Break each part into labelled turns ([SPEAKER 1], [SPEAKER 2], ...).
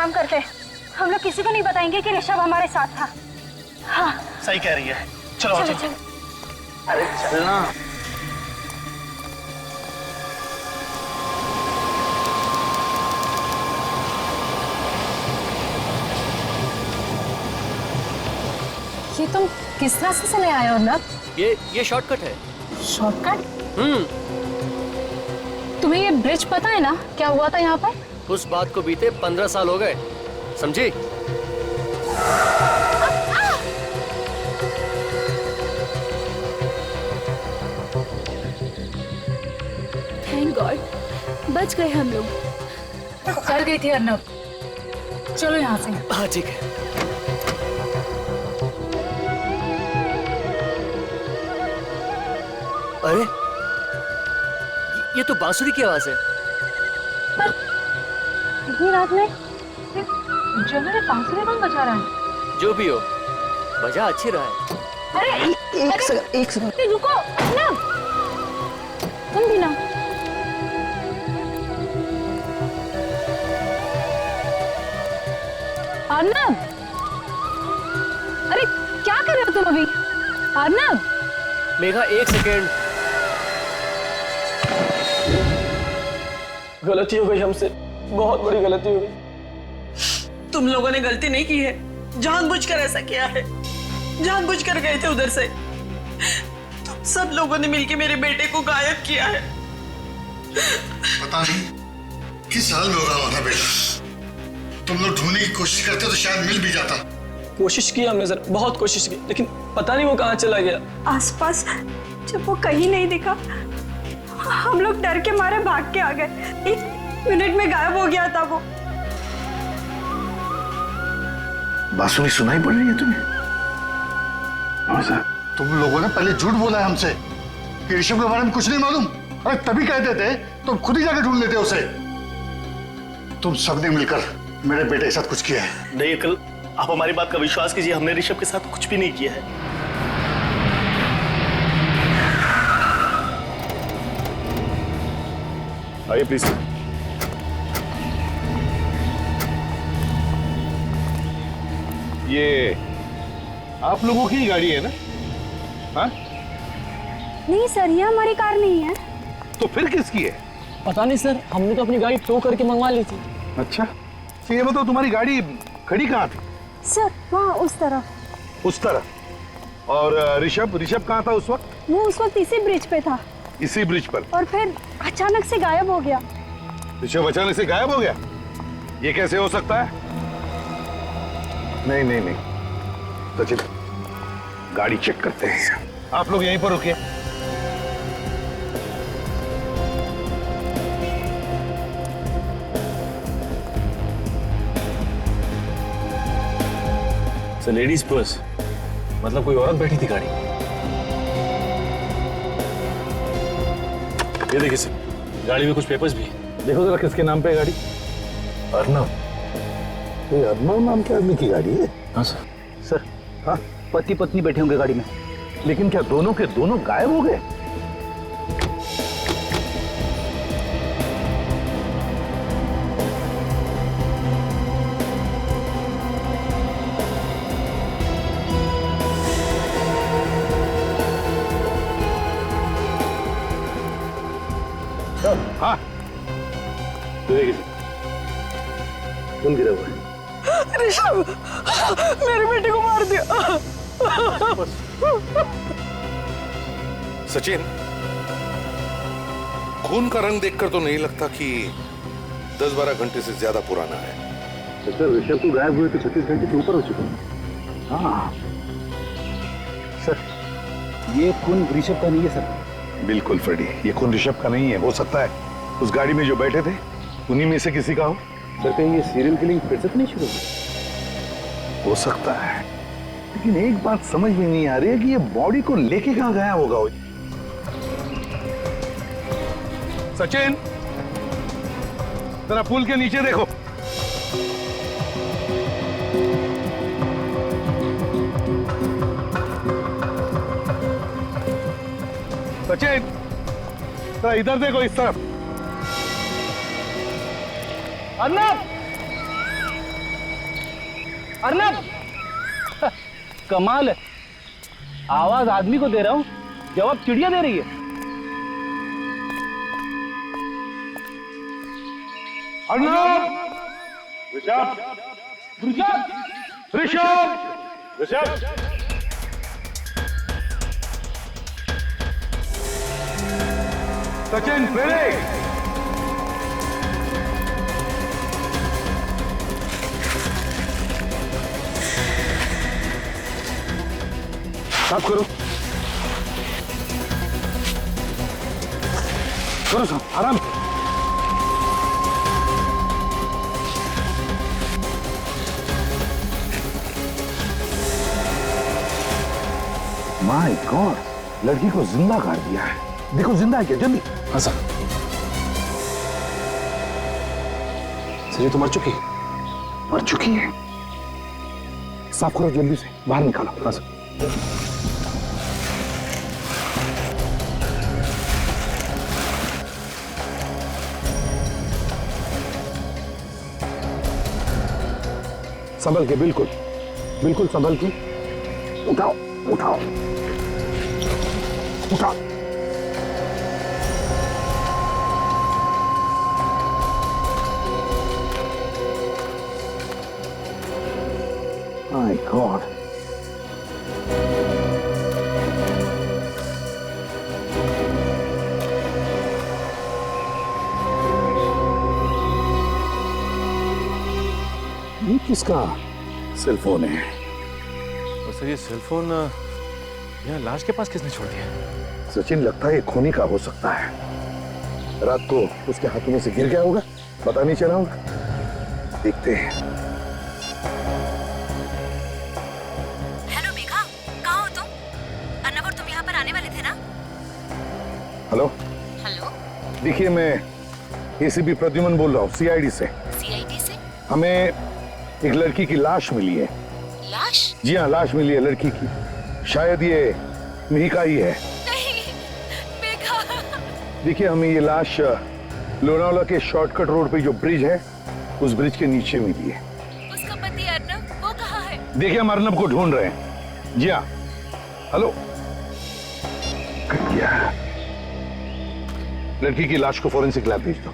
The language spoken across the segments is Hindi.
[SPEAKER 1] काम करते हैं, हम लोग किसी को नहीं बताएंगे कि ऋषभ हमारे साथ था। हाँ
[SPEAKER 2] सही कह रही है। चलो
[SPEAKER 1] चलो चलो।
[SPEAKER 2] अरे चलना।
[SPEAKER 1] ये तुम किस रास्ते से ले आए हो ना?
[SPEAKER 3] ये शॉर्टकट है।
[SPEAKER 1] शॉर्टकट? तुम्हें ये ब्रिज पता है ना क्या हुआ था यहाँ पर?
[SPEAKER 3] उस बात को बीते 15 साल हो गए, समझी?
[SPEAKER 4] थैंक गॉड बच गए हम लोग।
[SPEAKER 1] कर गई थी अर्नब। चलो यहाँ से।
[SPEAKER 3] हाँ ठीक है। अरे ये तो बांसुरी की आवाज है।
[SPEAKER 1] इतनी रात में जंगल में बांसुरी कौन बजा रहा है?
[SPEAKER 3] जो भी हो, बजा अच्छी रहा है।
[SPEAKER 1] अरे एक सेकंड रुको ना, तुम भी ना। अर्नब, अरे क्या कर रहे हो तुम अभी? अर्नब,
[SPEAKER 3] मेघा एक सेकेंड।
[SPEAKER 2] गलती हो गई हमसे, बहुत बड़ी गलती हो गई।
[SPEAKER 5] तुम लोगों ने गलती नहीं की है, जानबूझकर ऐसा किया है, जानबूझकर गए थे उधर से। तुम सब लोगों ने मिलकर मेरे बेटे को गायब किया है।
[SPEAKER 6] पता नहीं किस हाल में होगा हमारा बेटा। तुम लोग ढूंढने की कोशिश करते तो शायद मिल भी जाता।
[SPEAKER 2] कोशिश की हमने सर, बहुत कोशिश की, लेकिन पता नहीं वो कहाँ चला गया।
[SPEAKER 4] आसपास जब वो कहीं नहीं दिखा, हम लोग डर के मारे भाग के आ गए। 1 मिनट में गायब हो गया था वो।
[SPEAKER 6] बांसुरी सुनाई पड़ रही है तुम्हें? तुम लोगों ने पहले झूठ बोला है हमसे कि ऋषभ के बारे में कुछ नहीं मालूम। अरे तभी कहते थे तो खुद ही जाकर ढूंढ लेते उसे। तुम सबने मिलकर मेरे बेटे के साथ कुछ किया है।
[SPEAKER 2] नहीं अंकल, आप हमारी बात का विश्वास कीजिए, हमने ऋषभ के साथ कुछ भी नहीं किया है।
[SPEAKER 7] आइए प्लीज। ये आप लोगों की गाड़ी है ना? हाँ?
[SPEAKER 4] नहीं सर, ये हमारी कार नहीं है।
[SPEAKER 7] तो फिर किसकी है?
[SPEAKER 2] पता नहीं सर, हमने तो अपनी गाड़ी टो करके मंगवा ली थी।
[SPEAKER 7] अच्छा, तो ये बताओ तुम्हारी गाड़ी खड़ी कहाँ थी?
[SPEAKER 4] सर वहाँ उस तरफ।
[SPEAKER 7] उस तरफ। और ऋषभ कहाँ था उस वक्त?
[SPEAKER 4] वो उस वक्त इसी ब्रिज पे था
[SPEAKER 7] इसी ब्रिज पर।
[SPEAKER 4] और फिर अचानक से गायब हो गया।
[SPEAKER 7] ऋषभ अचानक से गायब हो गया? ये कैसे हो सकता है? नहीं नहीं नहीं, सचिन गाड़ी चेक करते हैं। आप लोग यहीं पर रुकिए।
[SPEAKER 2] सर लेडीज पर्स, मतलब कोई औरत बैठी थी गाड़ी। ये देखिए सर, गाड़ी में कुछ पेपर्स भी है।
[SPEAKER 7] देखो जरा किसके नाम पे है गाड़ी। अर्नब। ये अर्नब नाम के आदमी की गाड़ी है?
[SPEAKER 2] हाँ सर।
[SPEAKER 3] सर
[SPEAKER 7] हाँ,
[SPEAKER 3] पति पत्नी बैठे होंगे गाड़ी में।
[SPEAKER 7] लेकिन क्या दोनों के दोनों गायब हो गए? हाँ, तो देखिए खून गिरा हुआ है।
[SPEAKER 5] ऋषभ, मेरे बेटे को मार दिया।
[SPEAKER 8] सचिन, खून का रंग देखकर तो नहीं लगता कि 10-12 घंटे से ज्यादा पुराना है।
[SPEAKER 7] सर ऋषभ तो गायब हुए तो 36 घंटे से ऊपर हो चुका है। हाँ
[SPEAKER 3] सर, ये खून ऋषभ का नहीं है सर।
[SPEAKER 7] बिल्कुल फ्रेडी, ये खून ऋषभ का नहीं है। हो सकता है उस गाड़ी में जो बैठे थे उन्हीं में से किसी का हो।
[SPEAKER 3] सर कहीं ये सीरियल किलिंग फिर से नहीं शुरू
[SPEAKER 7] हो सकता है, लेकिन एक बात समझ में नहीं आ रही है कि ये बॉडी को लेके कहां गया होगा वो। सचिन, जरा पुल के नीचे देखो। सचिन, जरा इधर देखो, इस तरफ। अर्नब,
[SPEAKER 3] अर्नब, कमाल है, आवाज आदमी को दे रहा हूं, जवाब चिड़िया दे रही है। अर्नब, ऋषभ, ऋषभ, ऋषभ, ऋषभ, सचिन ब्रेक। साफ करो, करो साफ, आराम। माय गॉड, लड़की को जिंदा कर दिया है। देखो जिंदा है क्या, जल्दी।
[SPEAKER 2] हाँ सर। सर ये तो मर चुकी है।
[SPEAKER 7] मर चुकी है? साफ करो जल्दी से, बाहर निकालो।
[SPEAKER 2] हाँ सर।
[SPEAKER 7] संभल के, बिल्कुल बिल्कुल संभल के। उठाओ उठाओ उठाओ। माय गॉड, ये किसका सेल फोन है?
[SPEAKER 8] और सर ये सेल फोन यहाँ लाश के पास किसने छोड़ दिया?
[SPEAKER 7] सचिन, लगता है ये खूनी का हो सकता है। रात को उसके हाथों में से गिर गया होगा, पता नहीं चला होगा। देखते हैं।
[SPEAKER 9] हेलो मेघा, कहाँ हो तुम? अर्नब और तुम यहाँ पर आने वाले थे ना?
[SPEAKER 7] हेलो
[SPEAKER 9] हेलो,
[SPEAKER 7] देखिए, मैं एसीपी प्रद्युमन बोल रहा हूँ, सीआईडी से।
[SPEAKER 9] सीआईडी से?
[SPEAKER 7] हमें एक लड़की की लाश मिली है।
[SPEAKER 9] लाश?
[SPEAKER 7] जी हाँ, लाश मिली है लड़की की। शायद ये मिहिका ही है।
[SPEAKER 9] नहीं, मेघा।
[SPEAKER 7] देखिए, हमें ये लाश लोनावाला के शॉर्टकट रोड पे जो ब्रिज है, उस ब्रिज के नीचे मिली है।
[SPEAKER 9] उसका पति अर्नब, वो कहाँ है?
[SPEAKER 7] देखिए, हम अर्नब को ढूंढ रहे हैं। जी हाँ। हेलो, कट गया। लड़की की लाश को फॉरेंसिक लैब भेज दो।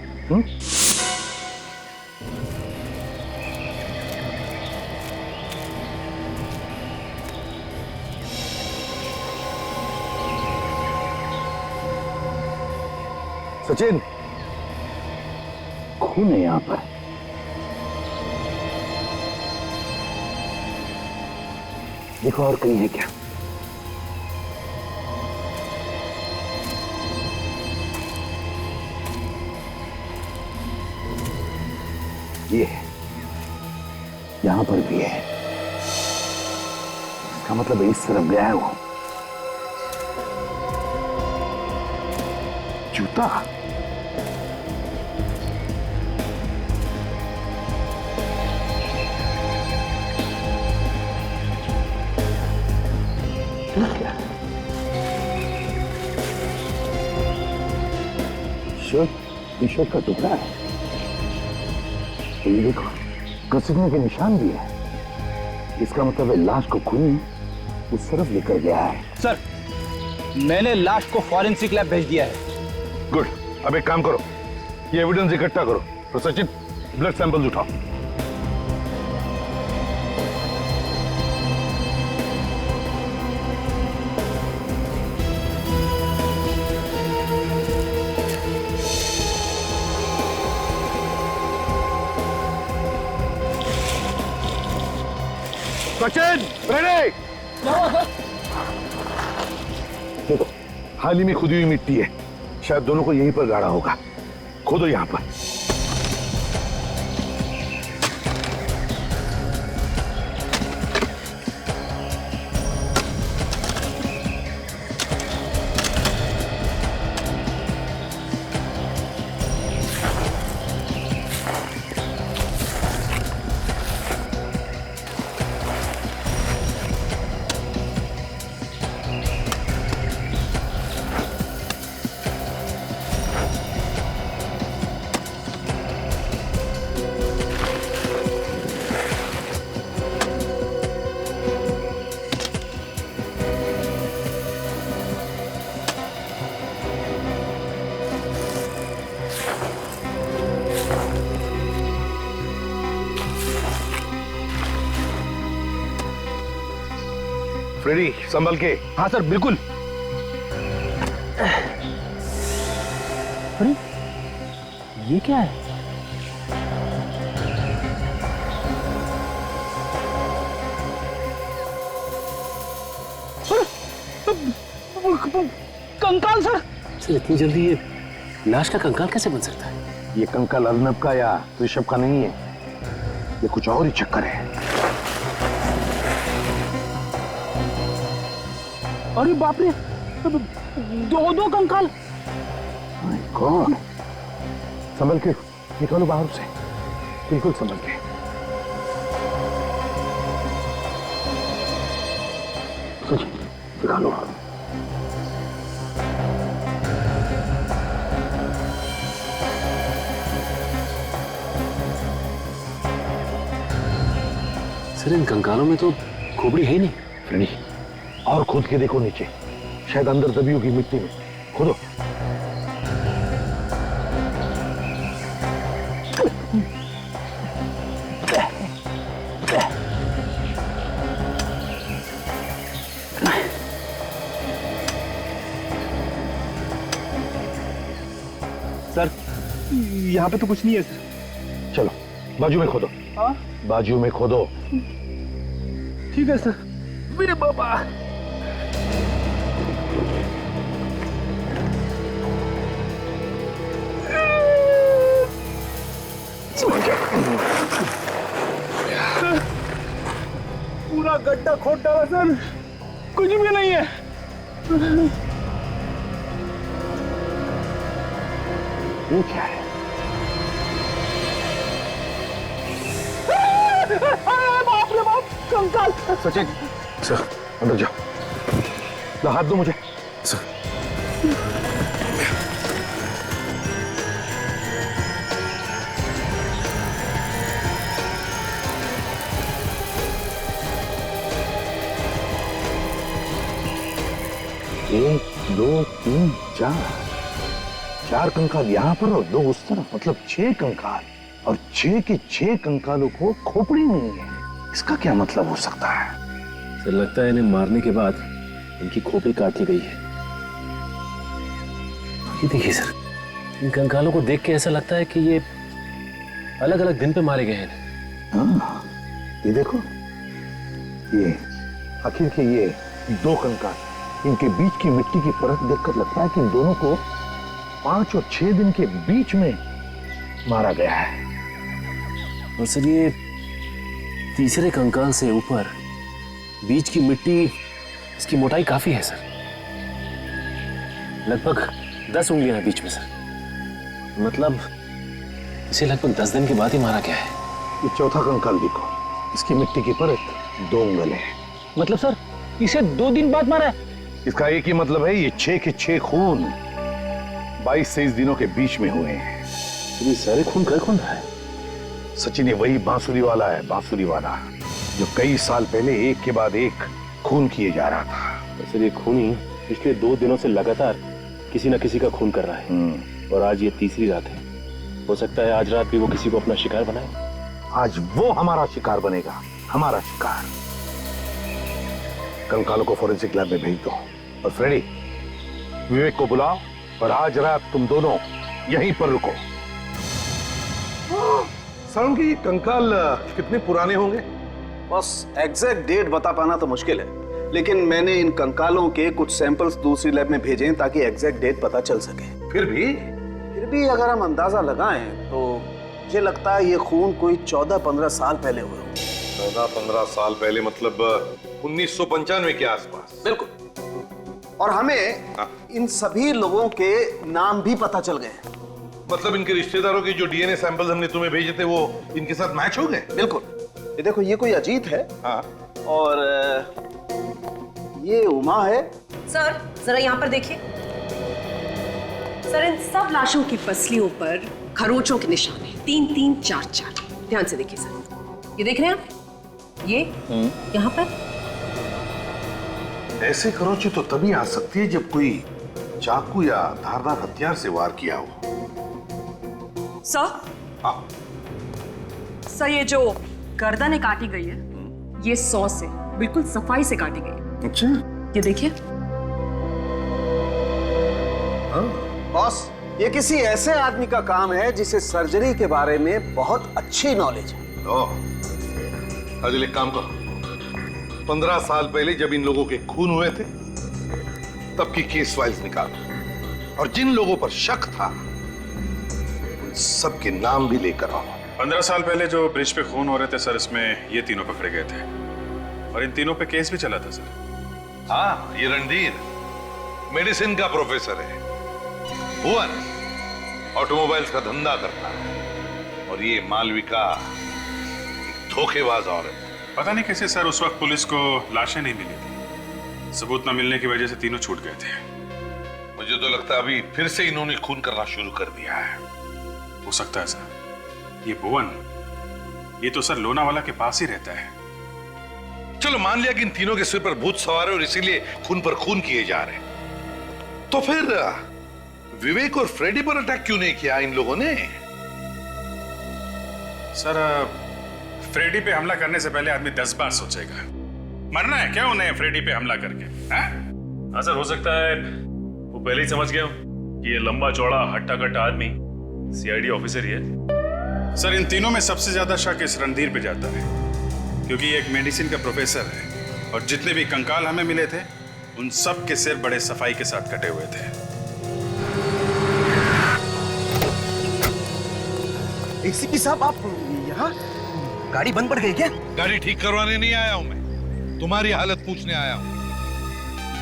[SPEAKER 7] सचिन, खून है यहां पर। देखो और कहीं है क्या? ये है, यहां पर भी है। इसका मतलब इस तरफ गया है वो। जूता, शर्ट का टुकड़ा है। ये देखो, घसीटने के निशान भी है। इसका मतलब है लाश को खूनी उस तरफ लेकर गया है।
[SPEAKER 3] सर, मैंने लाश को फॉरेंसिक लैब भेज दिया है।
[SPEAKER 7] गुड। अब एक काम करो, ये एविडेंस इकट्ठा करो। तो सचिन, ब्लड सैंपल्स उठाओ। सचिन, रेडी? देखो, हाल ही में खुदी हुई मिट्टी है। शायद दोनों को यहीं पर गाड़ा होगा। खोदो यहां पर। फ्रेडी संभल के।
[SPEAKER 3] हाँ सर बिल्कुल। अरे ये क्या है? कंकाल सर।
[SPEAKER 10] सर इतनी जल्दी ये लाश का कंकाल कैसे बन सकता है?
[SPEAKER 7] ये कंकाल अर्नब का या ऋषभ का नहीं है, ये कुछ और ही चक्कर है।
[SPEAKER 3] अरे बाप रे, दो कंकाल।
[SPEAKER 7] कौन? संभल के निकालो बाहर से, बिल्कुल संभल के। निकालो।
[SPEAKER 10] सर इन कंकालों में तो खोपड़ी है ही नहीं।
[SPEAKER 7] फ्रेडी और खोद के देखो नीचे, शायद अंदर दबी होगी मिट्टी में। खोदो।
[SPEAKER 3] सर यहाँ पे तो कुछ नहीं है सर।
[SPEAKER 7] चलो बाजू में खोदो।
[SPEAKER 3] हाँ
[SPEAKER 7] बाजू में खोदो।
[SPEAKER 3] ठीक है सर। मेरे बाबा। पूरा गड्ढा खोद डाला सर, कुछ भी नहीं है।
[SPEAKER 7] ये क्या है?
[SPEAKER 3] बाप रे बाप, कंकाल।
[SPEAKER 7] सचिन सर अंदर जाओ, लो हाथ दो मुझे।
[SPEAKER 10] सर
[SPEAKER 7] एक दो तीन चार कंकाल यहाँ पर और दो उस तरफ, मतलब 6 कंकाल, और 6 के 6 कंकालों को खोपड़ी नहीं है। इसका क्या मतलब हो सकता है?
[SPEAKER 10] सर लगता है इन्हें मारने के बाद इनकी खोपड़ी काट ली गई है। ये देखिए सर, इन कंकालों को देख के ऐसा लगता है कि ये अलग अलग दिन पे मारे गए हैं।
[SPEAKER 7] हाँ, ये देखो, ये आखिर के ये 2 कंकाल, इनके बीच की मिट्टी की परत देखकर लगता है कि इन दोनों को 5 और 6 दिन के बीच में मारा गया है।
[SPEAKER 10] और सर ये तीसरे कंकाल से ऊपर बीच की मिट्टी, इसकी मोटाई काफी है सर, लगभग 10 उंगलियां हैं बीच में सर। मतलब इसे लगभग 10 दिन के बाद ही मारा गया है।
[SPEAKER 7] ये चौथा कंकाल देखो, इसकी मिट्टी की परत 2 उंगल है।
[SPEAKER 3] मतलब सर इसे 2 दिन बाद मारा है?
[SPEAKER 7] इसका एक ही मतलब है, ये 6 के 6 खून 22 से 23 दिनों के बीच में हुए हैं।
[SPEAKER 10] ये सारे खून का कौन रहा है?
[SPEAKER 7] सचिन ये वही बांसुरी वाला है, बांसुरी वाला जो कई साल पहले एक के बाद एक खून किए जा रहा था।
[SPEAKER 10] सर ये खूनी पिछले 2 दिनों से लगातार किसी न किसी का खून कर रहा है, और आज ये तीसरी रात है। हो सकता है आज रात भी वो किसी को अपना शिकार बनाए।
[SPEAKER 7] आज वो हमारा शिकार बनेगा, हमारा शिकार। कंकालों को फोरेंसिक लैब में भेज दो, और फ्रेडी विवेक को बुलाओ, और आज रात तुम दोनों यहीं पर रुको।
[SPEAKER 8] सारुण की कंकाल कितने पुराने होंगे?
[SPEAKER 11] बस एग्जैक्ट डेट बता पाना तो मुश्किल है, लेकिन मैंने इन कंकालों के कुछ सैंपल्स दूसरी लैब में भेजे हैं ताकि एग्जैक्ट डेट पता चल सके।
[SPEAKER 8] फिर भी
[SPEAKER 11] अगर हम अंदाजा लगाएं तो मुझे लगता है ये खून कोई 14-15 साल पहले हुए होंगे।
[SPEAKER 8] 14-15 साल पहले, मतलब 1995 के आसपास।
[SPEAKER 11] बिल्कुल। और हमें इन सभी लोगों के नाम भी पता चल गए।
[SPEAKER 8] मतलब इनके रिश्तेदारों के जो डीएनए सैंपल हमने तुम्हें भेजे थे वो इनके साथ मैच हो गए?
[SPEAKER 11] बिल्कुल। ये देखो, ये कोई अजीत है।
[SPEAKER 8] हाँ।
[SPEAKER 11] और ये उमा है।
[SPEAKER 9] सर जरा यहाँ पर देखिए।
[SPEAKER 12] सर इन सब लाशों की पसलियों पर खरोंचों के निशान हैं, 3-3, 4-4। ध्यान से देखिए सर, ये देख रहे हैं आप? ये यहाँ पर
[SPEAKER 8] ऐसे खरोंचे तो तभी आ सकती है जब कोई चाकू या धारदार हथियार से वार किया हो।
[SPEAKER 12] सर ये जो गर्दन काटी गई है, ये 100 से बिल्कुल सफाई से काटी गई है।
[SPEAKER 11] अच्छा,
[SPEAKER 12] ये देखिए।
[SPEAKER 11] बॉस, ये किसी ऐसे आदमी का काम है जिसे सर्जरी के बारे में बहुत अच्छी नॉलेज है।
[SPEAKER 8] अजल एक काम करो, 15 साल पहले जब इन लोगों के खून हुए थे तब की केस फाइल्स निकालो और जिन लोगों पर शक था उन सबके नाम भी लेकर आओ।
[SPEAKER 13] 15 साल पहले जो ब्रिज पे खून हो रहे थे सर, इसमें ये तीनों पकड़े गए थे और इन तीनों पे केस भी चला था सर।
[SPEAKER 8] हाँ, ये रणधीर मेडिसिन का प्रोफेसर है, भुवन ऑटोमोबाइल्स का धंधा करता है और ये मालविका एक धोखेबाज औरत है।
[SPEAKER 13] पता नहीं कैसे सर उस वक्त पुलिस को लाशें नहीं मिली थी, सबूत न मिलने की वजह से तीनों छूट गए थे।
[SPEAKER 8] मुझे तो लगता है अभी फिर से इन्होंने खून करना शुरू कर दिया है।
[SPEAKER 13] हो सकता है सर, ये भुवन, ये तो सर लोनावाला के पास ही रहता है।
[SPEAKER 8] चलो मान लिया कि इन तीनों के सिर पर भूत सवार है और इसीलिए खून पर खून किए जा रहे हैं, तो फिर विवेक और फ्रेडी पर अटैक क्यों नहीं किया इन लोगों ने?
[SPEAKER 13] सर फ्रेडी पे हमला करने से पहले आदमी 10 बार सोचेगा। मरना है क्या उन्हें फ्रेडी पे हमला करके?
[SPEAKER 10] हाँ सर, हो सकता है वो पहले ही समझ गया कि ये लंबा चौड़ा हट्टा कट्टा आदमी सीआईडी ऑफिसर ही है।
[SPEAKER 13] सर इन तीनों में सबसे ज्यादा शक इस रणधीर पे जाता है, क्योंकि ये एक मेडिसिन का प्रोफेसर है और जितने भी कंकाल हमें मिले थे उन सब के सिर बड़े सफाई के साथ कटे हुए थे।
[SPEAKER 14] एसीपी साहब, आप यहाँ? गाड़ी बंद पड़ गई क्या?
[SPEAKER 8] गाड़ी ठीक करवाने नहीं आया हूं मैं, तुम्हारी हालत पूछने आया हूं।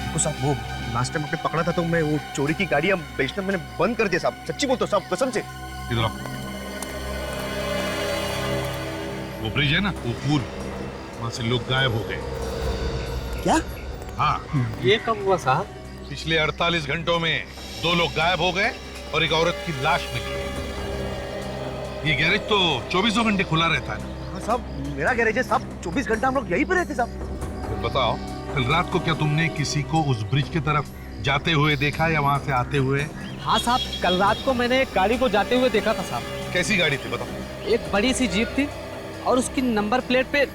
[SPEAKER 14] देखो साहब, वो लास्ट टाइम आपने पकड़ा था तो मैं वो चोरी की गाड़ी बेचना मैंने बंद कर दिया साहब, सच्ची बोलता हूं साहब, कसम से।
[SPEAKER 8] इधर आओ। वो ब्रिज है ना, वो पुल, वहां से लोग गायब हो गए।
[SPEAKER 14] क्या?
[SPEAKER 8] हाँ।
[SPEAKER 3] ये कब हुआ साहब?
[SPEAKER 8] पिछले 48 घंटों में 2 लोग गायब हो गए और एक औरत की लाश मिली है। ये गैरेज तो 24 घंटे खुला रहता है ना?
[SPEAKER 14] हाँ साहब, मेरा गैरेज है साहब, 24 घंटा हम लोग यहीं पे रहते साहब।
[SPEAKER 8] तो बताओ, कल रात को क्या तुमने किसी को उस ब्रिज की तरफ जाते हुए देखा या वहां से आते हुए?
[SPEAKER 3] हाँ साहब, कल रात को मैंने एक गाड़ी को जाते हुए देखा था साहब।
[SPEAKER 8] कैसी गाड़ी थी बताओ?
[SPEAKER 3] एक बड़ी सी जीप थी और उसकी नंबर प्लेट पे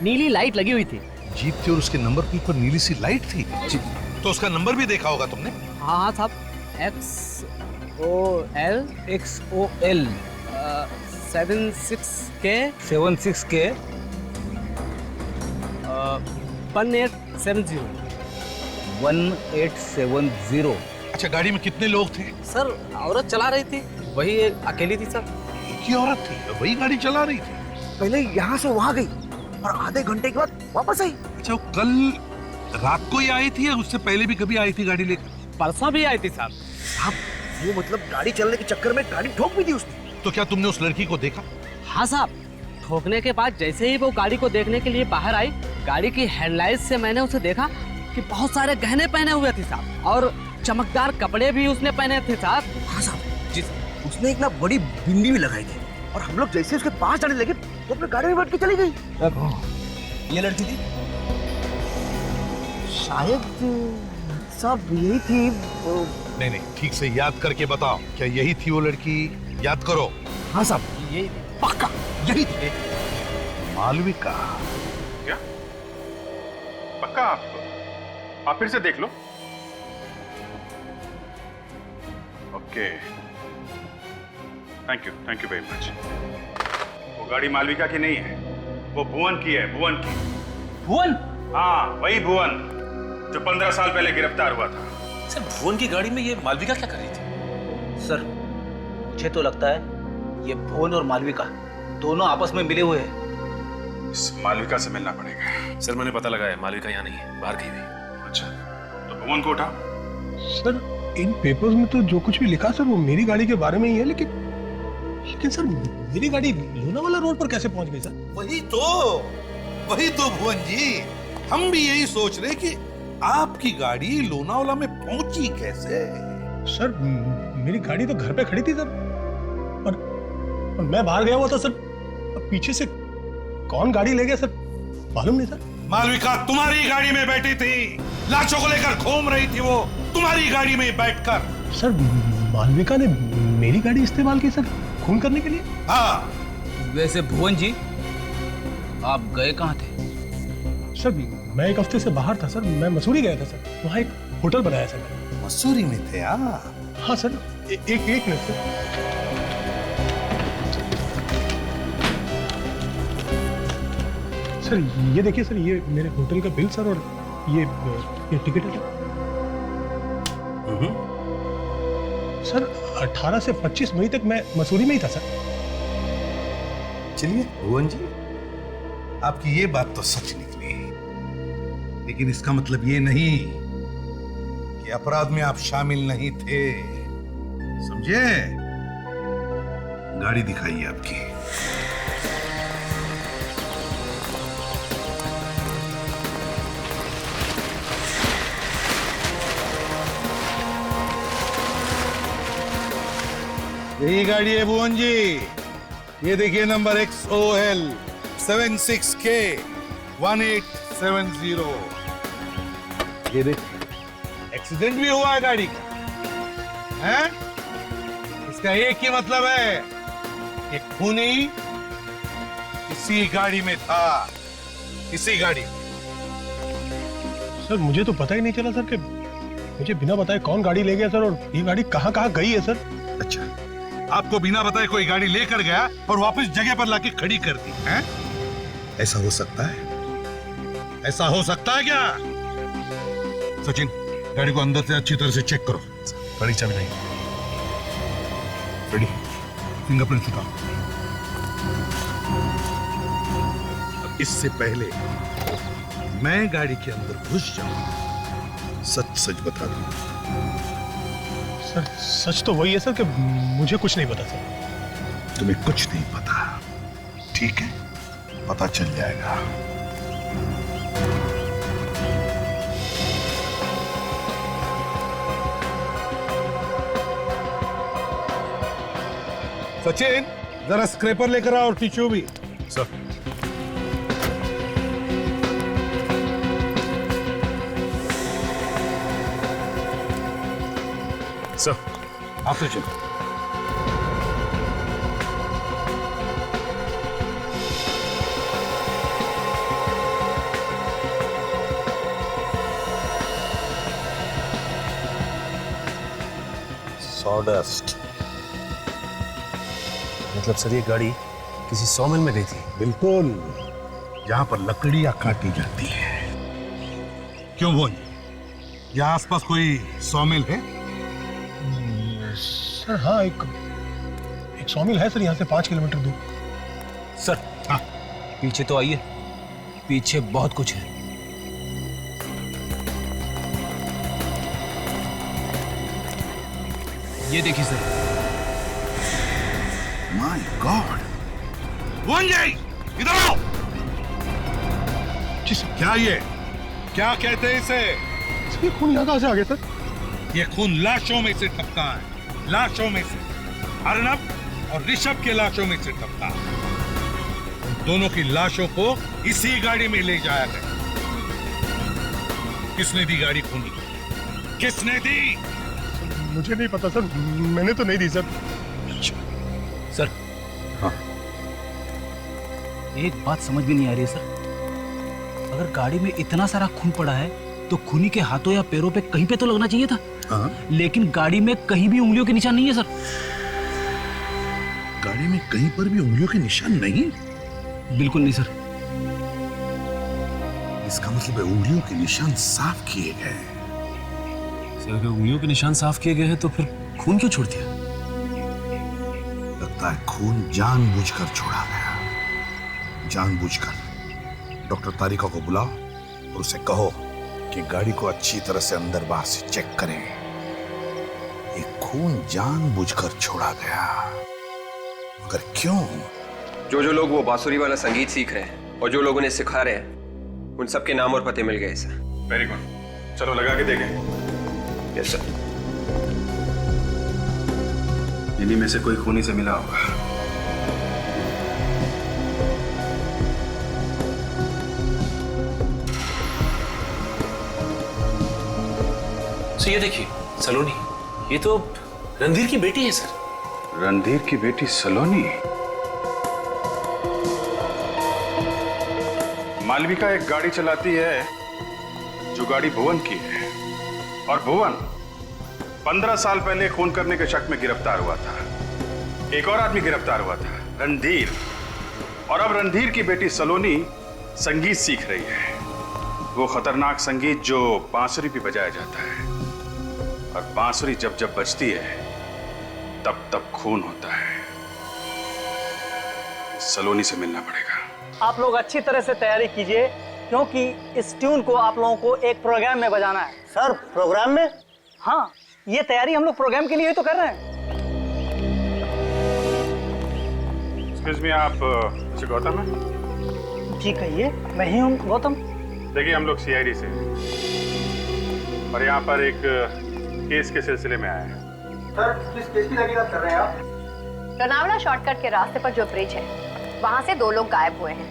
[SPEAKER 3] नीली लाइट लगी हुई थी।
[SPEAKER 8] जीप थी और उसके नंबर प्लेट पर नीली सी लाइट थी? तो उसका नंबर भी देखा होगा तुमने?
[SPEAKER 3] हाँ साहब, XOL 76K 1870 1870।
[SPEAKER 8] अच्छा, गाड़ी में कितने लोग थे?
[SPEAKER 3] सर औरत चला रही थी, वही एक अकेली थी सर।
[SPEAKER 8] एक ही औरत थी, वही गाड़ी चला रही थी?
[SPEAKER 14] पहले यहाँ से वहाँ गई और आधे घंटे के बाद वापस आई।
[SPEAKER 8] अच्छा, वो कल रात को ही आई थी या उससे पहले भी कभी आई थी गाड़ी लेकर?
[SPEAKER 3] परसों भी आई थी साहब।
[SPEAKER 14] साहब, वो मतलब गाड़ी चलने के चक्कर में गाड़ी ठोक भी दी उसने।
[SPEAKER 8] तो क्या तुमने उस लड़की को देखा?
[SPEAKER 3] हाँ साहब, ठोकने के बाद जैसे ही वो गाड़ी को देखने के लिए बाहर आई, गाड़ी की हेडलाइट से मैंने उसे देखा कि बहुत सारे गहने पहने हुए थे साहब और चमकदार कपड़े भी उसने पहने थे साहब।
[SPEAKER 14] हाँ साहब जी, उसने एक ना बड़ी बिंदी भी लगाई थी और हम लोग जैसे उसके पास जाने लगे तो अपने गाड़ी में बैठ के चली गई। ये लड़की थी शायद साहब, यही थी वो।
[SPEAKER 8] नहीं, ठीक से याद करके बताओ, क्या यही थी वो लड़की? याद करो।
[SPEAKER 14] हाँ साहब, यही पक्का यही थी।
[SPEAKER 8] मालविका?
[SPEAKER 13] क्या पक्का? आप फिर से देख लो। Okay, thank you very much. वो गाड़ी मालविका की नहीं है, वो भुवन की है, भुवन की।
[SPEAKER 3] भुवन?
[SPEAKER 13] हाँ, वही भुवन जो 15 साल पहले गिरफ्तार हुआ था।
[SPEAKER 10] सर, भुवन की गाड़ी में ये मालविका क्या कर रही थी?
[SPEAKER 14] सर, मुझे तो लगता है ये भुवन और मालविका दोनों आपस में मिले हुए हैं।
[SPEAKER 13] इस मालविका से मिलना पड़ेगा।
[SPEAKER 10] सर, मैंने पता लगाया, मालविका यहाँ नहीं है, बाहर गई हुई।
[SPEAKER 13] अच्छा, तो भुवन को उठाओ।
[SPEAKER 15] सर, इन पेपर्स में तो जो कुछ भी लिखा सर वो मेरी गाड़ी के बारे में ही है, लेकिन सर मेरी गाड़ी लोनावाला रोड पर कैसे पहुंच गई सर?
[SPEAKER 8] वही तो भुवन जी, हम भी यही सोच रहे कि आपकी गाड़ी लोनावाला में पहुंची कैसे?
[SPEAKER 15] सर, मेरी गाड़ी तो घर पे खड़ी थी सर, और मैं बाहर गया हुआ था सर। पीछे से कौन गाड़ी ले गया सर मालूम नहीं सर।
[SPEAKER 8] मालविका तुम्हारी गाड़ी में बैठी थी, लाशों को लेकर घूम रही थी वो तुम्हारी गाड़ी में बैठकर।
[SPEAKER 15] सर, मालविका ने मेरी गाड़ी इस्तेमाल की सर खून करने के लिए?
[SPEAKER 8] हाँ।
[SPEAKER 3] वैसे भुवन जी, आप गए कहाँ थे?
[SPEAKER 15] सर मैं एक हफ्ते से बाहर था सर, मैं मसूरी गया था सर, वहाँ एक होटल बनाया सर मैंने।
[SPEAKER 8] मसूरी में थे
[SPEAKER 15] हाँ सर, एक मिनट सर। सर ये देखिए सर, ये मेरे होटल का बिल सर, और ये टिकट है सर। 18 से 25 मई तक मैं मसूरी में ही था सर।
[SPEAKER 8] चलिए भुवन जी, आपकी ये बात तो सच निकली, लेकिन इसका मतलब ये नहीं कि अपराध में आप शामिल नहीं थे, समझे? गाड़ी दिखाइए आपकी। यही गाड़ी है भुवन जी, ये देखिए नंबर XOL 76K 1870। ये देखिए एक्सीडेंट भी हुआ है गाड़ी का, हैं? इसका एक ही मतलब है कि खूनी इसी गाड़ी में था, इसी गाड़ी में।
[SPEAKER 15] सर मुझे तो पता ही नहीं चला सर कि मुझे बिना बताए कौन गाड़ी ले गया सर, और ये गाड़ी कहाँ कहाँ गई है सर।
[SPEAKER 8] अच्छा, आपको बिना बताए कोई गाड़ी लेकर गया और वापस जगह पर लाके खड़ी कर दी, हैं? ऐसा हो सकता है? ऐसा हो सकता है क्या? सचिन, गाड़ी को अंदर से अच्छी तरह से चेक करो।
[SPEAKER 15] बड़ी चाबी नहीं।
[SPEAKER 8] रेडी, फिंगरप्रिंट उठाओ। अब इससे पहले मैं गाड़ी के अंदर घुस जाऊं, सच सच बता दूं।
[SPEAKER 15] सर सच तो वही है सर कि मुझे कुछ नहीं पता सर।
[SPEAKER 8] तुम्हें कुछ नहीं पता, ठीक है? पता चल जाएगा। सचिन, जरा स्क्रैपर लेकर आओ और टिश्यू भी।
[SPEAKER 15] सर
[SPEAKER 8] सर, आप तो चलो।
[SPEAKER 10] सॉडस्ट, मतलब सर ये गाड़ी किसी सॉमिल में गई थी?
[SPEAKER 8] बिल्कुल, जहां पर लकड़ियां काटी जाती है। क्यों बोल, यहाँ आसपास कोई सॉमिल है?
[SPEAKER 15] सर हाँ, एक सॉमिल है सर, यहाँ से 5 किलोमीटर दूर।
[SPEAKER 14] सर हाँ, पीछे तो आइए, पीछे बहुत कुछ है। ये देखिए सर।
[SPEAKER 8] माय गॉड, इधर आओ। क्या क्या कहते हैं इसे?
[SPEAKER 15] ये खून यहाँ कहाँ से आ गया सर?
[SPEAKER 8] ये खून लाशों में से टपका है, लाशों में से। अर्नब और ऋषभ के लाशों में से टपका। दोनों की लाशों को इसी गाड़ी में ले जाया गया। किसने दी गाड़ी खूनी? किसने दी?
[SPEAKER 15] मुझे नहीं पता सर, मैंने तो नहीं दी सर।
[SPEAKER 14] सर
[SPEAKER 8] हाँ,
[SPEAKER 14] एक बात समझ में नहीं आ रही है सर। अगर गाड़ी में इतना सारा खून पड़ा है तो खूनी के हाथों या पैरों पे कहीं पे तो लगना चाहिए था।
[SPEAKER 8] हाँ?
[SPEAKER 14] लेकिन गाड़ी में कहीं भी उंगलियों के निशान नहीं है सर।
[SPEAKER 8] गाड़ी में कहीं पर भी उंगलियों के निशान नहीं?
[SPEAKER 14] बिल्कुल नहीं सर।
[SPEAKER 8] इसका मतलब है उंगलियों के निशान साफ किए गए।
[SPEAKER 10] सर अगर उंगलियों के निशान साफ किए गए हैं तो फिर खून क्यों छोड़ दिया?
[SPEAKER 8] लगता है खून जानबूझकर छोड़ा गया, जानबूझकर। डॉक्टर तारिका को बुलाओ और उसे कहो कि गाड़ी को अच्छी तरह से अंदर बाहर से चेक करें। ये खून जानबूझकर छोड़ा गया, मगर क्यों?
[SPEAKER 16] जो लोग वो बांसुरी वाला संगीत सीख रहे हैं और जो लोग उन्हें सिखा रहे हैं, उन सबके नाम और पते मिल गए सर।
[SPEAKER 13] वेरी गुड, चलो लगा के देखें।
[SPEAKER 16] Yes sir.
[SPEAKER 13] इन्हीं में से कोई खूनी से मिला होगा।
[SPEAKER 10] ये देखिए सलोनी, ये तो रणधीर की बेटी है सर।
[SPEAKER 13] रणधीर की बेटी सलोनी? मालविका एक गाड़ी चलाती है जो गाड़ी भुवन की है, और भुवन 15 साल पहले खून करने के शक में गिरफ्तार हुआ था। एक और आदमी गिरफ्तार हुआ था, रणधीर। और अब रणधीर की बेटी सलोनी संगीत सीख रही है, वो खतरनाक संगीत जो बांसुरी पे बजाया जाता है। और बांसुरी जब जब बजती है तब तब खून होता है। सलोनी से मिलना पड़ेगा।
[SPEAKER 17] आप लोग अच्छी तरह से तैयारी कीजिए, क्योंकि इस ट्यून को आप लोगों को एक प्रोग्राम में बजाना है।
[SPEAKER 14] सर प्रोग्राम में?
[SPEAKER 17] हाँ, ये तैयारी हम लोग प्रोग्राम के लिए ही तो कर रहे हैं।
[SPEAKER 13] एक्सक्यूज मी, आप मिस्टर गौतम हैं?
[SPEAKER 17] जी कहिए, मैं ही हूँ गौतम।
[SPEAKER 13] देखिए, हम लोग सीआईडी से हैं और यहाँ पर एक केस के सिलसिले में आए हैं।
[SPEAKER 14] सर किस केस की तहकीकात कर रहे हैं आप?
[SPEAKER 9] लोनावला शॉर्टकट के रास्ते पर जो ब्रिज है, वहाँ से 2 लोग गायब हुए हैं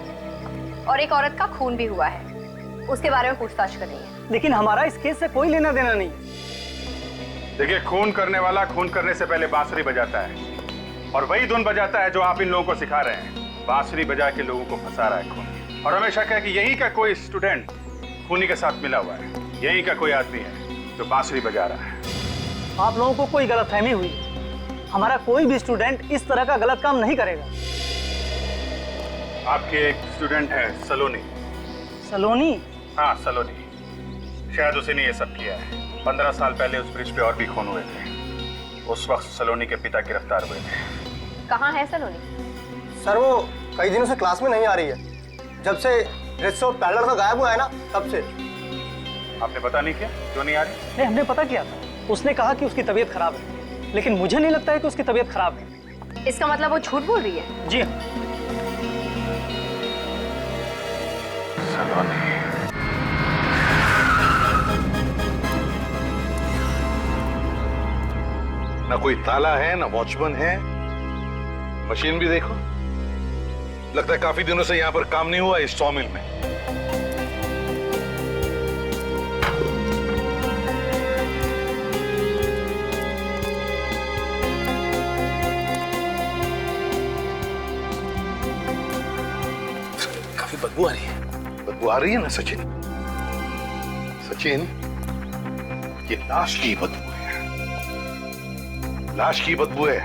[SPEAKER 9] और एक औरत का खून भी हुआ है। उसके बारे में पूछताछ कर रही है।
[SPEAKER 17] लेकिन हमारा इस केस से कोई लेना देना नहीं।
[SPEAKER 13] देखिए, खून करने वाला खून करने से पहले बांसुरी बजाता है, और वही धुन बजाता है जो आप इन लोगों को सिखा रहे हैं। बांसुरी बजा के लोगों को फंसा रहा है खून। और हमें शक है कि यही का कोई स्टूडेंट खूनी के साथ मिला हुआ है। यही का कोई आदमी है जो बांसुरी बजा रहा है।
[SPEAKER 17] आप लोगों को कोई गलतफहमी हुई। हमारा कोई भी स्टूडेंट इस तरह का गलत काम नहीं करेगा।
[SPEAKER 13] आपके एक स्टूडेंट है सलोनी।
[SPEAKER 17] सलोनी?
[SPEAKER 13] हाँ, सलोनी। शायद उसी ने ये सब किया है। 15 साल पहले उस ब्रिज पे और भी खून हुए थे। उस वक्त सलोनी के पिता गिरफ्तार हुए थे।
[SPEAKER 9] कहाँ है सलोनी?
[SPEAKER 14] सर वो कई दिनों से क्लास में नहीं आ रही है। जब से रेस्टो पैरलर का गायब हुआ है ना, तब से।
[SPEAKER 13] आपने पता नहीं किया क्यों नहीं आ रही?
[SPEAKER 17] नहीं, हमने पता किया था। उसने कहा कि उसकी तबीयत खराब है, लेकिन मुझे नहीं लगता है कि उसकी तबीयत खराब है।
[SPEAKER 9] इसका मतलब वो झूठ बोल रही है?
[SPEAKER 17] जी
[SPEAKER 8] ना कोई ताला है, ना वॉचमैन है। मशीन भी देखो, लगता है काफी दिनों से यहां पर काम नहीं हुआ इस सॉमिल में।
[SPEAKER 14] काफी बदबू आ रही है।
[SPEAKER 8] बदबू आ रही है ना सचिन? सचिन, ये लाश की बदबू है। लाश की बदबू है।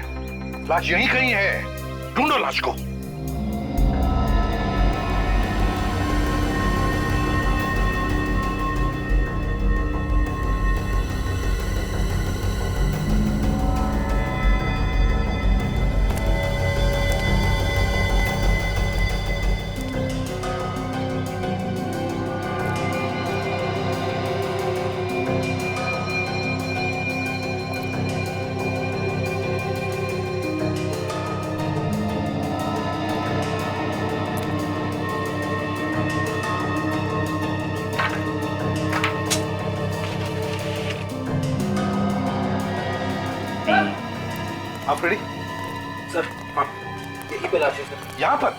[SPEAKER 8] लाश यहीं कहीं है, ढूंढो लाश को। आप रेडी?
[SPEAKER 14] सर हाँ, यही पे लाश है सर।
[SPEAKER 8] यहां पर?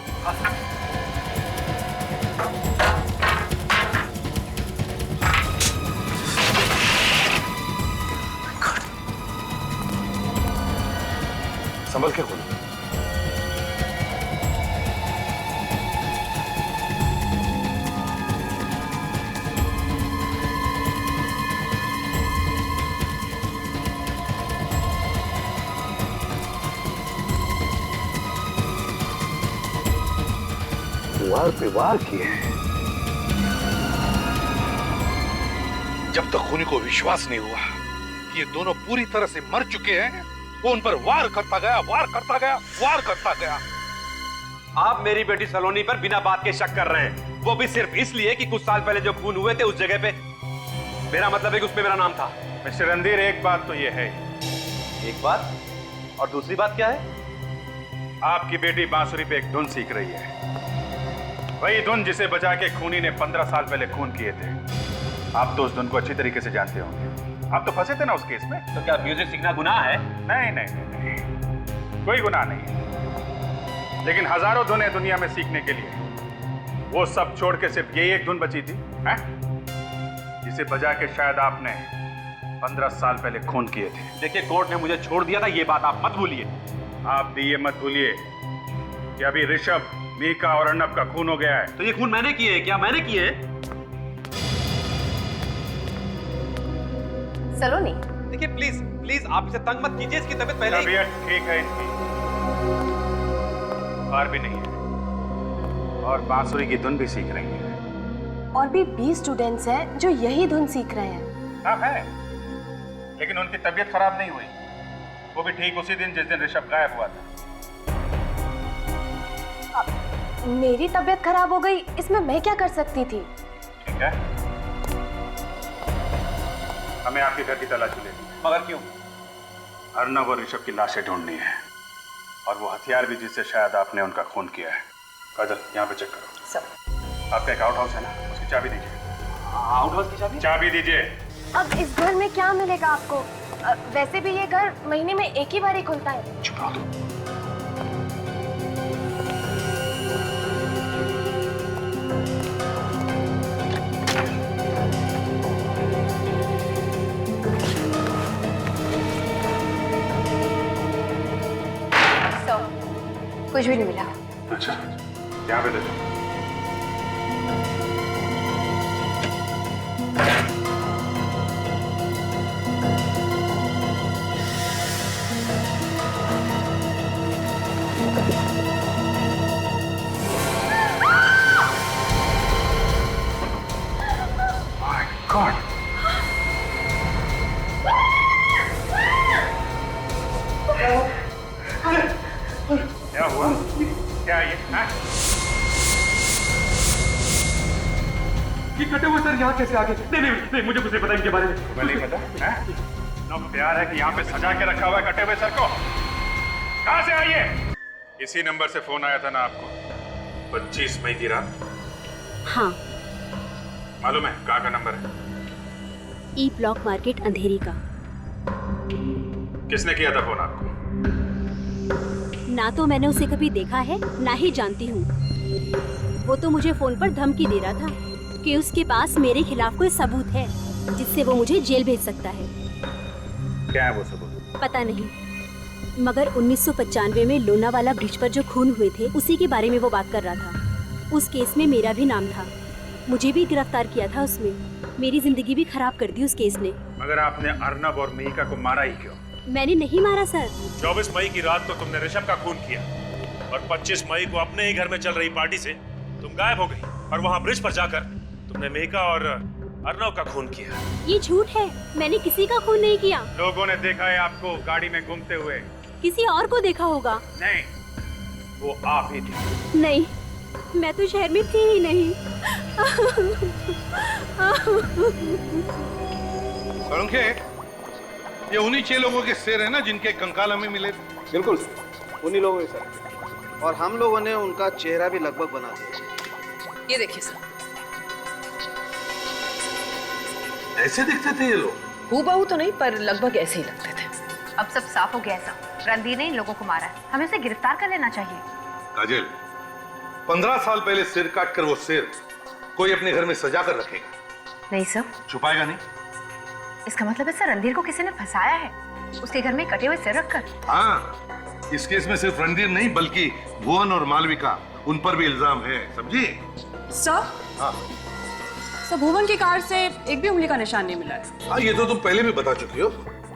[SPEAKER 8] संभल के खोलो। वार पे वार किए हैं। जब तक खूनी को विश्वास नहीं हुआ कि ये दोनों पूरी तरह से मर चुके हैं, वो उन पर वार करता गया, वार करता गया, वार करता गया।
[SPEAKER 18] आप मेरी बेटी सलोनी पर बिना बात के शक कर रहे हैं, वो भी सिर्फ इसलिए कि कुछ साल पहले जो खून हुए थे उस जगह पे मेरा मतलब है कि उसमें मेरा नाम था।
[SPEAKER 13] मिस्टर रणधीर, एक बात तो ये है।
[SPEAKER 18] एक बात? और दूसरी बात क्या है?
[SPEAKER 13] आपकी बेटी बांसुरी पे एक धुन सीख रही है, वही धुन जिसे बजा के खूनी ने 15 साल पहले खून किए थे। आप तो उस धुन को अच्छी तरीके से जानते होंगे। आप तो फंसे थे ना उस केस में।
[SPEAKER 18] तो क्या म्यूजिक सीखना गुनाह है?
[SPEAKER 13] नहीं नहीं नहीं, कोई गुनाह नहीं। लेकिन हजारों धुनें दुनिया में सीखने के लिए, वो सब छोड़ के सिर्फ यही एक धुन बची थी, है? जिसे बजा के शायद आपने 15 साल पहले खून किए थे।
[SPEAKER 18] देखिए, कोर्ट ने मुझे छोड़ दिया था, ये बात आप मत भूलिए।
[SPEAKER 13] आप भी ये मत भूलिए कि अभी ऋषभ, मीका और अर्नब का खून हो गया है।
[SPEAKER 18] तो ये खून मैंने किए? क्या मैंने किए?
[SPEAKER 9] सलोनी।
[SPEAKER 18] देखिए प्लीज प्लीज आप इसे तंग मत कीजिए, इसकी तबीयत पहले ही।
[SPEAKER 13] तबीयत ठीक है इनकी, बुखार भी नहीं है और बांसुरी की धुन भी सीख रही है।
[SPEAKER 19] और भी 20 स्टूडेंट्स हैं जो यही धुन सीख रहे हैं।
[SPEAKER 13] हाँ है, लेकिन उनकी तबीयत खराब नहीं हुई, वो भी ठीक उसी दिन जिस दिन ऋषभ गायब हुआ था।
[SPEAKER 19] मेरी तबीयत खराब हो गई, इसमें मैं क्या कर सकती थी?
[SPEAKER 13] ठीक है, हमें आपके घर की तलाशी लेनी है।
[SPEAKER 18] मगर क्यों?
[SPEAKER 13] अर्नब और ऋषभ की लाशें ढूंढनी है, और वो हथियार भी जिससे शायद आपने उनका खून किया है। काजल, यहाँ पे चेक करो।
[SPEAKER 9] सब
[SPEAKER 13] आपका एक आउट हाउस है ना, उसकी चाबी दीजिए।
[SPEAKER 18] आउट हाउस की चाबी?
[SPEAKER 13] चाबी दीजिए।
[SPEAKER 19] अब इस घर में क्या मिलेगा आपको? वैसे भी ये घर महीने में एक ही बार ही खुलता है।
[SPEAKER 13] छुपा दो।
[SPEAKER 9] कुछ भी नहीं मिला।
[SPEAKER 13] अच्छा, यहाँ पे दे दो। My God! क्या हुआ? क्या ये?
[SPEAKER 18] ये कटे हुए सर यहाँ कैसे आ गए? नहीं नहीं नहीं, मुझे कुछ नहीं पता इनके बारे में।
[SPEAKER 13] तुम्हें नहीं पता? हैं? ना प्यार है कि यहाँ पे सजा के रखा हुआ है कटे हुए सर को। कहाँ से आई है? इसी नंबर से फोन आया था ना आपको 25 मई की रात?
[SPEAKER 20] हाँ।
[SPEAKER 13] मालूम है कहाँ का नंबर है?
[SPEAKER 20] ई ब्लॉक मार्केट अंधेरी का।
[SPEAKER 13] किसने किया था फोन आपको?
[SPEAKER 20] ना तो मैंने उसे कभी देखा है, ना ही जानती हूँ। वो तो मुझे फोन पर धमकी दे रहा था कि उसके पास मेरे खिलाफ कोई सबूत है जिससे वो मुझे जेल भेज सकता है।
[SPEAKER 13] क्या है वो सबूत?
[SPEAKER 20] पता नहीं, मगर 1995 में लोनावाला ब्रिज पर जो खून हुए थे उसी के बारे में वो बात कर रहा था। उस केस में मेरा भी नाम था, मुझे भी गिरफ्तार किया था उसमें। मेरी जिंदगी भी खराब कर दी उस केस ने।
[SPEAKER 13] मगर आपने अर्नब और मेहिका को मारा ही क्यों?
[SPEAKER 20] मैंने नहीं मारा सर।
[SPEAKER 13] 24 मई की रात को तुमने ऋषभ का खून किया और 25 मई को अपने ही घर में चल रही पार्टी से तुम गायब हो गई और वहाँ ब्रिज पर जाकर तुमने मेहिका और अर्नब का खून किया।
[SPEAKER 20] ये झूठ है, मैंने किसी का खून नहीं किया।
[SPEAKER 13] लोगों ने देखा है आपको गाड़ी में घूमते हुए।
[SPEAKER 20] किसी और को देखा होगा।
[SPEAKER 13] नहीं, वो आप ही थी।
[SPEAKER 20] नहीं, मैं तो शहर में थी ही नहीं।
[SPEAKER 8] ये उन्हीं 6 लोगों के सिर है ना जिनके कंकाल हमें मिले?
[SPEAKER 11] बिल्कुल उन्हीं लोगों के सर, और हम लोगों ने उनका चेहरा भी लगभग बना दिया।
[SPEAKER 12] ये देखिए सर,
[SPEAKER 8] ऐसे दिखते थे ये लोग?
[SPEAKER 12] हूबहू तो नहीं पर लगभग ऐसे ही लगते थे।
[SPEAKER 9] अब सब साफ हो गया सब। रणधीर ने इन लोगों को मारा है, हमें उसे गिरफ्तार कर लेना चाहिए।
[SPEAKER 8] काजल, 15 साल पहले सिर काट कर वो सिर कोई अपने घर में सजा कर रखेगा?
[SPEAKER 9] नहीं सर।
[SPEAKER 8] छुपाएगा नहीं?
[SPEAKER 9] इसका मतलब है सर रणधीर को किसी ने फंसाया है, उसके घर में कटे हुए सिर रखकर।
[SPEAKER 8] हाँ, इस केस में सिर्फ रणधीर नहीं बल्कि भुवन और मालविका, उन पर भी इल्जाम है, समझी?
[SPEAKER 4] सर,
[SPEAKER 8] हाँ
[SPEAKER 4] सर, भुवन की कार से एक भी उंगली का निशान नहीं मिला है।
[SPEAKER 8] हाँ, ये तो तुम पहले भी बता चुकी हो।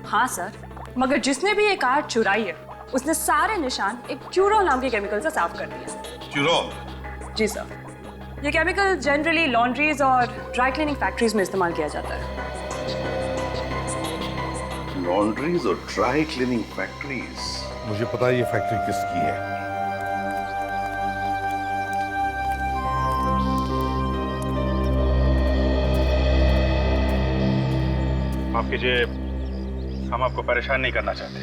[SPEAKER 4] हाँ सर, मगर जिसने भी ये कार चुराई है उसने सारे निशान एक क्यूरोल नाम के केमिकल से साफ कर दिया।
[SPEAKER 8] क्यूरोल?
[SPEAKER 4] जी सर, ये केमिकल जनरली लॉन्ड्रीज और ड्राई क्लीनिंग फैक्ट्रीज में इस्तेमाल किया जाता है।
[SPEAKER 8] लॉन्ड्रीज और ड्राई क्लीनिंग फैक्ट्रीज? मुझे पता है ये फैक्ट्री किसकी है।
[SPEAKER 13] माफ कीजिए, हम आपको परेशान नहीं करना चाहते,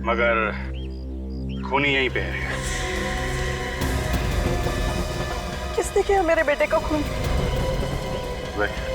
[SPEAKER 13] मगर खूनी यहीं पे है।
[SPEAKER 4] किसने किया मेरे बेटे का खून?
[SPEAKER 13] वेट।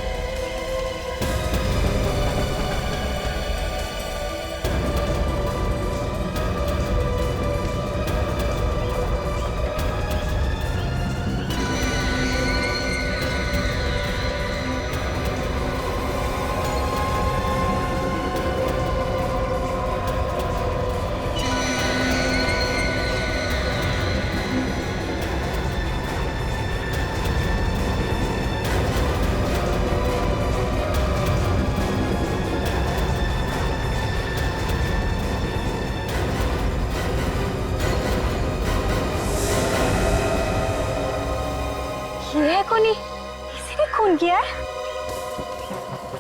[SPEAKER 4] सोनी, किसी ने खून किया है?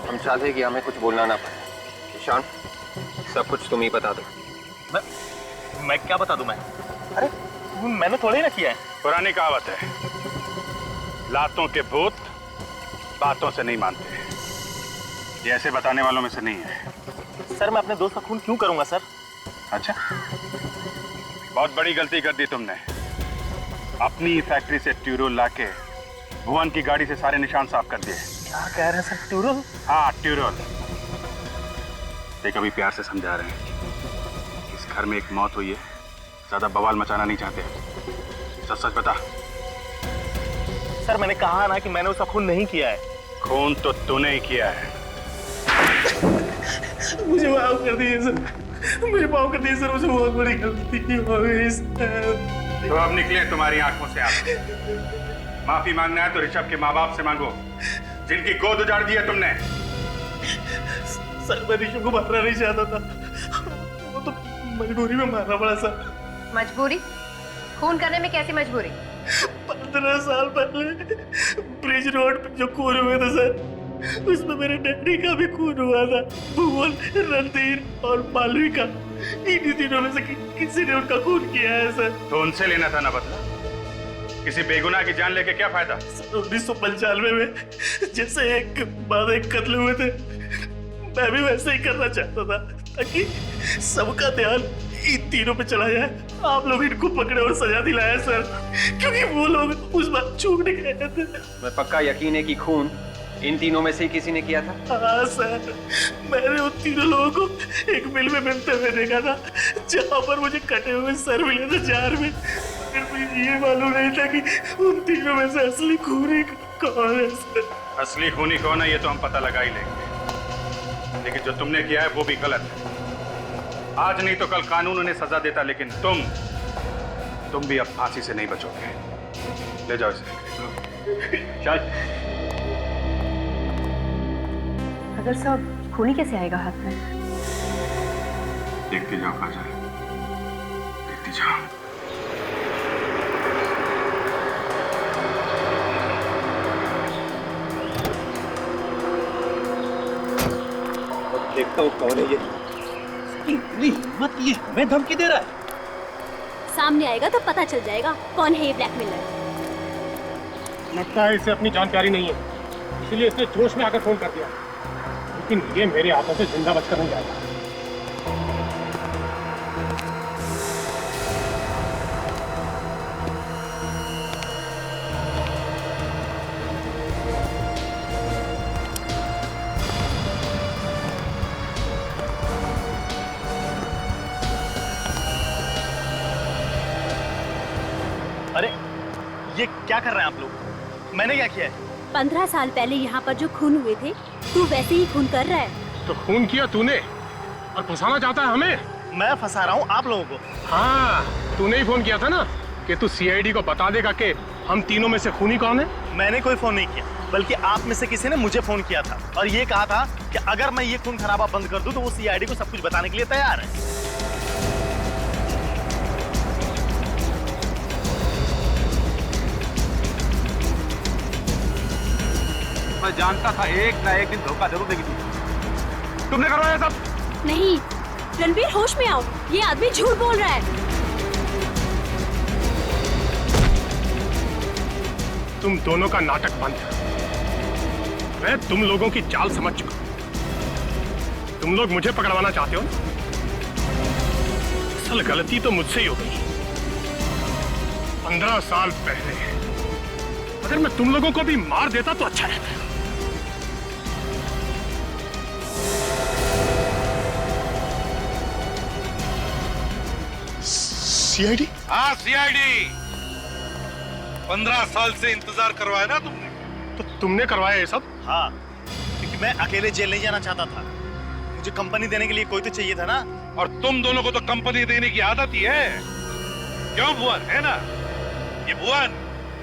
[SPEAKER 16] हम चाहते हैं कि हमें कुछ बोलना ना पड़े। ईशान, सब कुछ तुम ही बता दो।
[SPEAKER 18] मैं क्या बता दूं मैं? अरे मैंने थोड़ी ना किया है। पुरानी कहावत है, लातों के भूत बातों से नहीं मानते। ये ऐसे बताने वालों में से नहीं है। सर मैं अपने दोस्त का खून क्यों करूंगा सर? अच्छा, बहुत बड़ी गलती कर दी तुमने। अपनी फैक्ट्री से ट्यूरोल लाके भुवन की गाड़ी से सारे निशान साफ कर दिए। क्या कह रहे हैं सर? ट्यूरोल? हाँ ट्यूरोल। देख अभी प्यार से समझा रहे हैं, इस घर में एक मौत हुई है, ज्यादा बवाल मचाना नहीं चाहते। सच सच बता। सर मैंने कहा ना कि मैंने उसका खून नहीं किया है। खून तो तूने ही किया है।
[SPEAKER 15] मुझे माफ कर दीजिए सर, मुझे माफ कर दीजिए सर, मुझे बहुत बड़ी गलती हो गई सर।
[SPEAKER 13] तो अब निकले तुम्हारी आंखों से आप। माफी मांगना है तो ऋषभ के माँ बाप से मांगो, जिनकी गोद उजाड़ दी है तुमने।
[SPEAKER 15] सर मैं ऋषभ को मारना नहीं चाहता था, वो तो मजबूरी में मारना पड़ा सर।
[SPEAKER 9] मजबूरी? खून करने में कैसी मजबूरी?
[SPEAKER 15] 15 साल पहले ब्रिज रोड पे जो खून हुए थे सर, उसमें मेरे डैडी का भी खून हुआ था। भुवन, रणधीर और मालविका, इन्हीं तीनों में से किसी ने उनका खून किया है सर।
[SPEAKER 13] तो उनसे लेना था ना बदला। किसी बेगुनाह की जान लेके क्या फायदा?
[SPEAKER 15] 1995 में जैसे एक बाद एक कत्ल हुए थे, मैं भी वैसे ही करना चाहता था, ताकि सबका ध्यान इन तीनों पे चला जाए। आप लोग इनको पकड़े और सजा दिलाया सर, क्योंकि वो लोग उस बात चूक गए थे।
[SPEAKER 16] मैं पक्का यकीन है कि खून इन तीनों में से ही किसी ने किया था।
[SPEAKER 15] हाँ सर, मैंने उन तीनों लोगों को एक मिल में मिलते हुए देखा था, जहाँ पर मुझे कटे हुए सर मिले थे जार में। फिर मुझे ये मालूम नहीं था कि उन तीनों में से असली खूनी कौन है सर।
[SPEAKER 13] असली खूनी कौन है ये तो हम पता लगा ही लेंगे, लेकिन जो तुमने किया है वो भी गलत है। आज नहीं तो कल कानून उन्हें सजा देता, लेकिन तुम भी अब फांसी से नहीं बचोगे। ले जाओ इसे। चल।
[SPEAKER 9] अगर सब खूनी कैसे आएगा हाथ में?
[SPEAKER 13] देखते जाओ काजल, देखते जाओ।
[SPEAKER 14] देखता हूँ कौन है ये। इतनी हिम्मत, ये हमें धमकी दे रहा है।
[SPEAKER 20] सामने आएगा तो पता चल जाएगा कौन है ये ब्लैकमेलर।
[SPEAKER 15] लगता है इसे अपनी जानकारी नहीं है, इसलिए इसने जोश में आकर फोन कर दिया, लेकिन ये मेरे हाथों से जिंदा बचकर नहीं जाएगा।
[SPEAKER 18] अरे ये क्या कर रहे हैं आप लोग? मैंने क्या किया है?
[SPEAKER 20] 15 साल पहले यहाँ पर जो खून हुए थे, तू वैसे ही खून कर रहा है।
[SPEAKER 15] तो खून किया तूने और फंसाना चाहता है हमें।
[SPEAKER 18] मैं फंसा रहा हूँ आप लोगों को।
[SPEAKER 15] हाँ, तूने ही फोन किया था ना कि तू सीआईडी को बता देगा कि हम तीनों में से खूनी कौन है।
[SPEAKER 18] मैंने कोई फोन नहीं किया, बल्कि आप में से किसी ने मुझे फोन किया था और ये कहा था कि अगर मैं ये खून खराबा बंद कर दूं तो वो सीआईडी को सब कुछ बताने के लिए तैयार है। मैं जानता था एक ना एक दिन धोखा जरूर देगी तुमने करवाया सब।
[SPEAKER 20] नहीं रणबीर, होश में आओ, ये आदमी झूठ बोल रहा है।
[SPEAKER 15] तुम दोनों का नाटक बंद है। मैं तुम लोगों की चाल समझ चुका हूं। तुम लोग मुझे पकड़वाना चाहते हो। असल गलती तो मुझसे ही हो गई। 15 साल पहले अगर मैं तुम लोगों को भी मार देता तो अच्छा रहता। सीआईडी?
[SPEAKER 8] हाँ सीआईडी। 15 साल से इंतजार करवाया ना तुमने।
[SPEAKER 15] तो तुमने करवाया ये सब?
[SPEAKER 18] हाँ, क्योंकि मैं अकेले जेल नहीं जाना चाहता था। मुझे कंपनी देने के लिए कोई तो चाहिए था ना।
[SPEAKER 8] और तुम दोनों को तो कंपनी देने की आदत ही है। क्यों भुवन, है ना? ये भुवन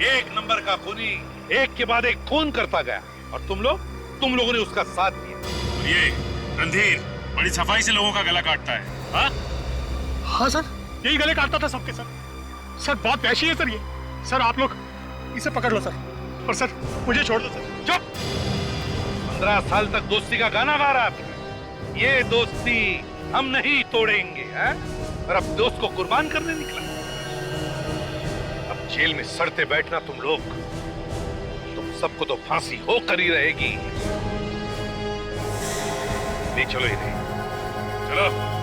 [SPEAKER 8] एक नंबर का खूनी, एक के बाद एक खून करता गया और तुम लोगों ने उसका साथ दिया।
[SPEAKER 13] ये रणधीर बड़ी सफाई से लोगों का गला काटता है। हाँ?
[SPEAKER 15] हाँ सर, यही गले काटता था सबके सर। सर बहुत वैशी है सर ये। सर आप लोग इसे पकड़ लो सर।
[SPEAKER 13] और सर मुझे छोड़ दो सर।
[SPEAKER 8] चुप! 15 साल तक दोस्ती का गाना गा रहा था। ये दोस्ती हम नहीं तोड़ेंगे, हैं? और अब दोस्त को कुर्बान करने निकला। अब जेल में सड़ते बैठना तुम लोग, तुम सबको तो फांसी होकर ही रहेगी। नहीं चलो इन्हें, चलो।